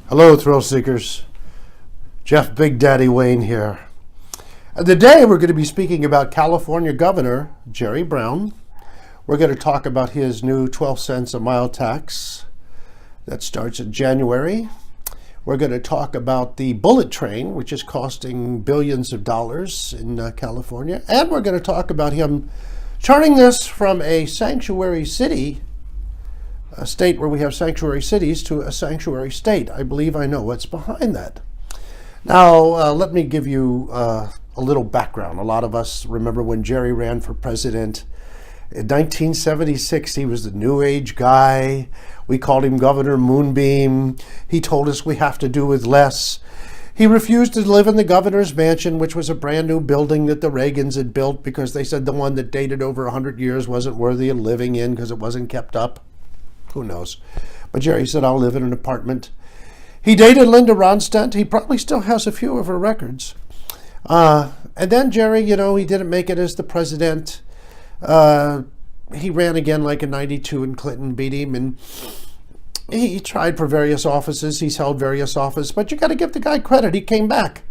Hello, thrill seekers. Jeff Big Daddy Wayne here. And today we're going to be speaking about California Governor Jerry Brown. We're going to talk about his new 12 cents a mile tax that starts in January. We're going to talk about the bullet train, which is costing billions of dollars in California. And we're going to talk about him turning this from a sanctuary city, a state where we have sanctuary cities, to a sanctuary state. I believe I know what's behind that. Now, let me give you a little background. A lot of us remember when Jerry ran for president. In 1976, he was the New Age guy. We called him Governor Moonbeam. He told us we have to do with less. He refused to live in the governor's mansion, which was a brand new building that the Reagans had built because they said the one that dated over 100 years wasn't worthy of living in because it wasn't kept up. Who knows? But Jerry said, I'll live in an apartment. He dated Linda Ronstadt. He probably still has a few of her records. And then Jerry, he didn't make it as the president. He ran again like in 92 and Clinton beat him. And he tried for various offices. He's held various offices. But you got to give the guy credit. He came back.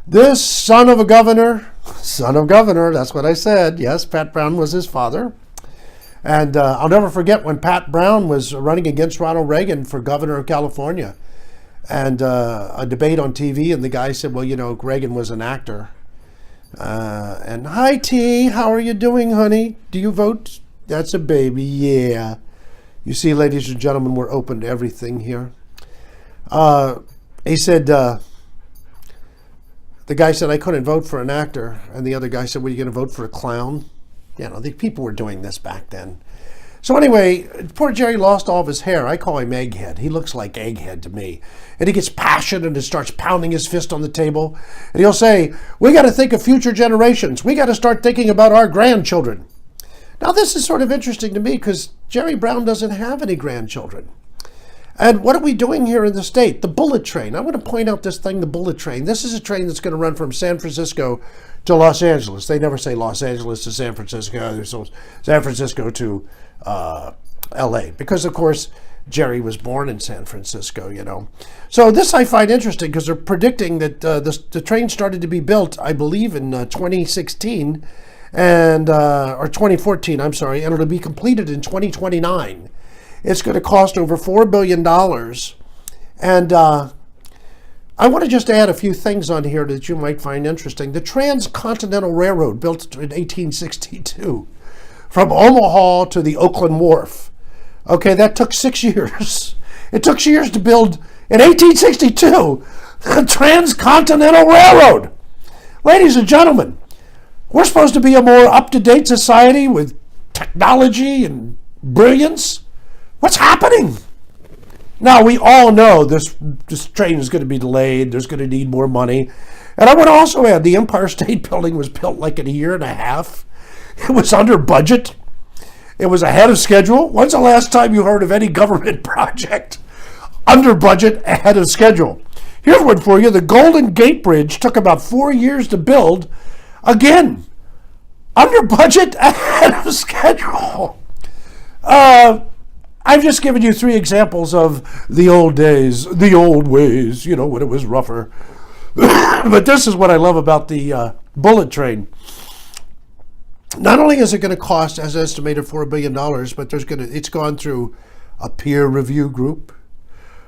This son of governor, that's what I said. Yes, Pat Brown was his father. And I'll never forget when Pat Brown was running against Ronald Reagan for governor of California, and a debate on TV, and the guy said, well, Reagan was an actor. And hi, T, how are you doing, honey? Do you vote? That's a baby, yeah. You see, ladies and gentlemen, we're open to everything here. He said, the guy said, I couldn't vote for an actor. And the other guy said, well, you going to vote for a clown? The people were doing this back then. So anyway, poor Jerry lost all of his hair. I call him Egghead. He looks like Egghead to me. And he gets passionate and starts pounding his fist on the table. And he'll say, we got to think of future generations. We got to start thinking about our grandchildren. Now, this is sort of interesting to me because Jerry Brown doesn't have any grandchildren. And what are we doing here in the state? The bullet train. I want to point out this thing, the bullet train. This is a train that's going to run from San Francisco to Los Angeles. They never say Los Angeles to San Francisco. So San Francisco to L.A. Because, of course, Jerry was born in San Francisco, So this I find interesting because they're predicting that the train started to be built, I believe, in 2016 and or 2014, I'm sorry, and it'll be completed in 2029. It's going to cost over $4 billion. And I want to just add a few things on here that you might find interesting. The Transcontinental Railroad, built in 1862, from Omaha to the Oakland Wharf. Okay, that took 6 years. It took years to build in 1862 the Transcontinental Railroad. Ladies and gentlemen, we're supposed to be a more up-to-date society with technology and brilliance. What's happening? Now, we all know this train is going to be delayed. There's going to need more money. And I would also add the Empire State Building was built like in a year and a half. It was under budget. It was ahead of schedule. When's the last time you heard of any government project under budget, ahead of schedule? Here's one for you. The Golden Gate Bridge took about 4 years to build. Again, under budget, ahead of schedule. I've just given you 3 examples of the old days, the old ways, when it was rougher. But this is what I love about the bullet train. Not only is it going to cost, as estimated, $4 billion, but it's gone through a peer review group,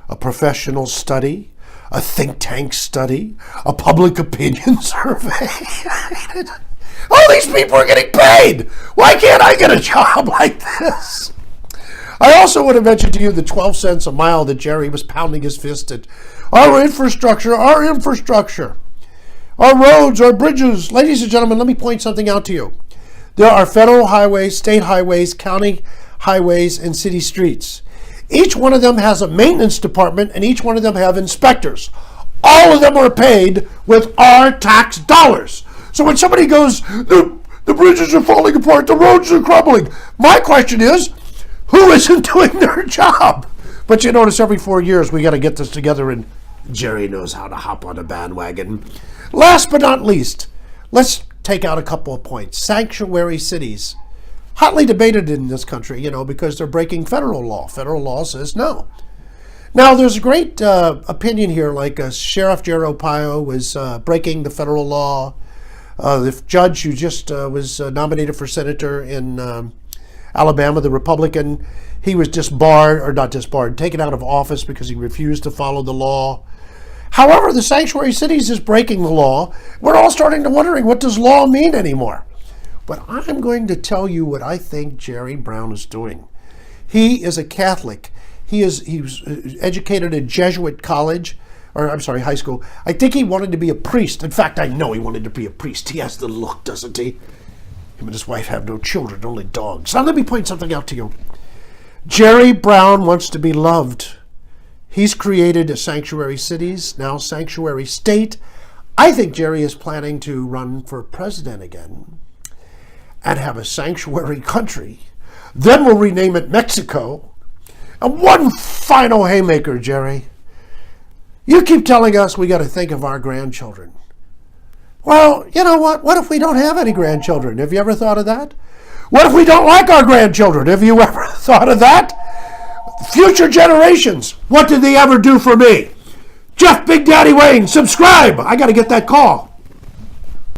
a professional study, a think tank study, a public opinion survey. All these people are getting paid. Why can't I get a job like this? I also want to mention to you the 12 cents a mile that Jerry was pounding his fist at. Our infrastructure, our roads, our bridges. Ladies and gentlemen, let me point something out to you. There are federal highways, state highways, county highways, and city streets. Each one of them has a maintenance department, and each one of them have inspectors. All of them are paid with our tax dollars. So when somebody goes, the bridges are falling apart, the roads are crumbling, my question is, who isn't doing their job? But you notice every 4 years we got to get this together, and Jerry knows how to hop on a bandwagon. Last but not least, let's take out a couple of points. Sanctuary cities. Hotly debated in this country, because they're breaking federal law. Federal law says no. Now, there's a great opinion here, like Sheriff Jerry Arpaio was breaking the federal law. The judge who just was nominated for senator in Alabama, the Republican, he was disbarred, or not disbarred, taken out of office because he refused to follow the law. However, the sanctuary cities is breaking the law. We're all starting to wondering, what does law mean anymore? But I'm going to tell you what I think Jerry Brown is doing. He is a Catholic. He was educated at Jesuit college, or I'm sorry, high school. I think he wanted to be a priest. In fact, I know he wanted to be a priest. He has the look, doesn't he? Him and his wife have no children, only dogs. Now let me point something out to you. Jerry Brown wants to be loved. He's created a sanctuary cities, now sanctuary state. I think Jerry is planning to run for president again and have a sanctuary country. Then we'll rename it Mexico. And one final haymaker, Jerry. You keep telling us we got to think of our grandchildren. Well, you know what? What if we don't have any grandchildren? Have you ever thought of that? What if we don't like our grandchildren? Have you ever thought of that? Future generations, what did they ever do for me? Jeff Big Daddy Wayne, subscribe. I got to get that call.